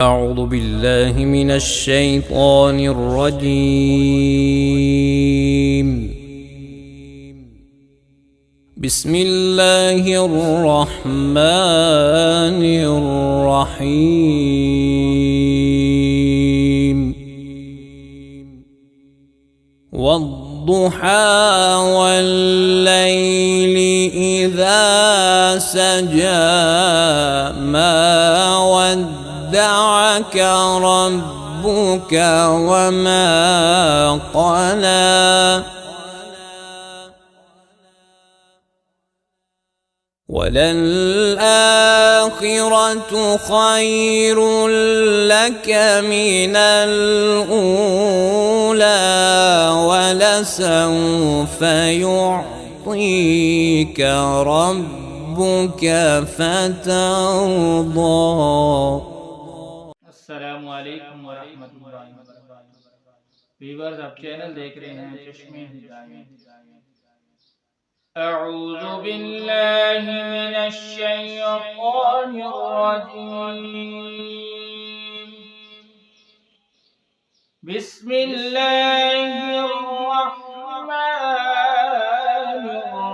أعوذ بالله من الشيطان الرجيم. بسم الله الرحمن الرحيم. والضحى والليل إذا سجى ما ودعك ربك وما قلى وللآخرة خير لك من الأولى ولسوف يعطيك ربك فترضى. अस्सलामु अलैकुम वरहमतुल्लाहि वीवर्स, आप चैनल देख रहे हैं चश्मे हिदायत। अऊज़ु बिल्लाहि मिनश शैतानिर रजीम। बिस्मिल्लाहिर रहमानिर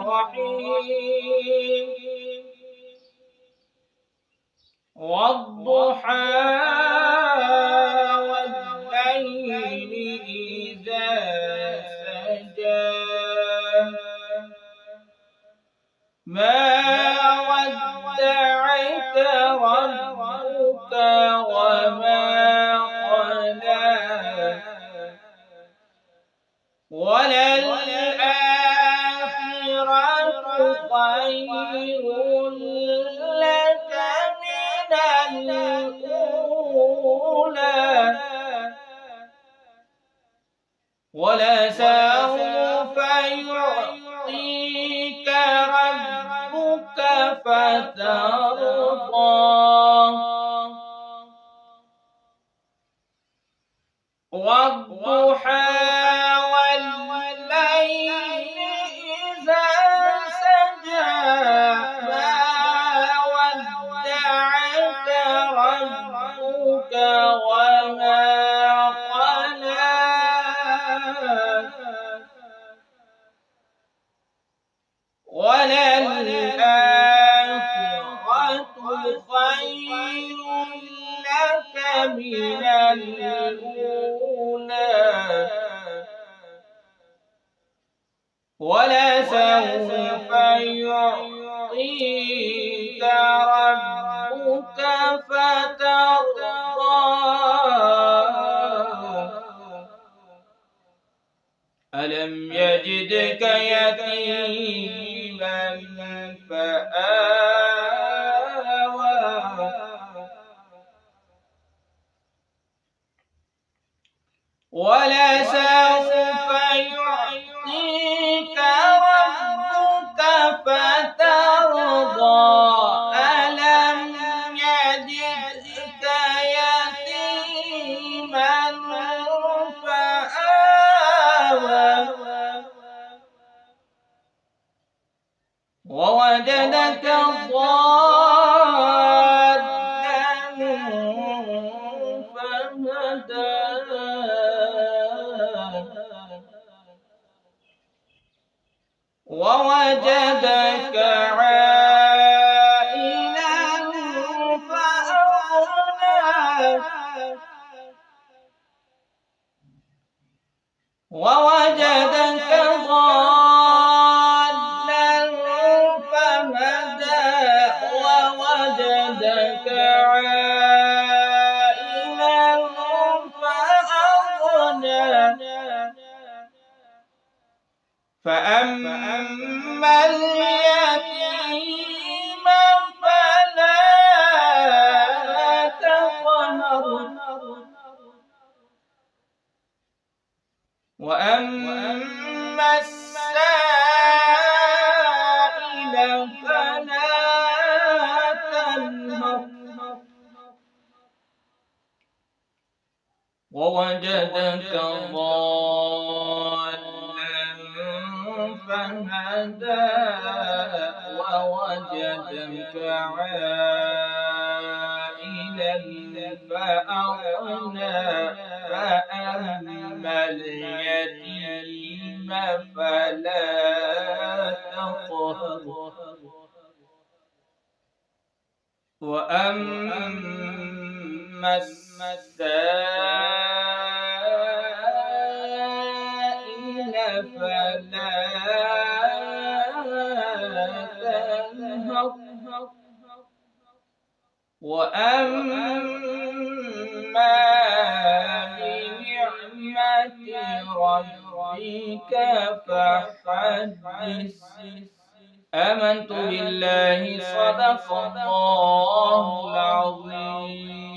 रहीम। वद्दुहा वल्लैल इज़ा सजा मा वद्दअक रब्बुक वमा क़ला वललआखिरतु खैरुन लक الأولى ولسوف يعطيك ربك فترضى. والضحى والليل إذا سجى ما ودعك ربك وما قلى وللآخرة خير لك من الأولى ولسوف يعطيك ربك فترضى. ألم يجدك يتيما فآوى ولسوف يعطيك ربك فترضى. ألم يجدك يتيما فآوى ووجدك ضالا فهدى ووجدك عائلا فأغنى ووجدك ضالا فهدى ووجدك عائلا فأغنى فأما اليتيم فلا تقهر وأما السائل فلا تنهر ووجدك ضالا فهدى ووجدك عائلا فأغنى فأما اليتيم فلا تقهر وأما السائل فلا تنهر وأما بنعمة ربك فحدث. آمنت بالله صدق الله العظيم.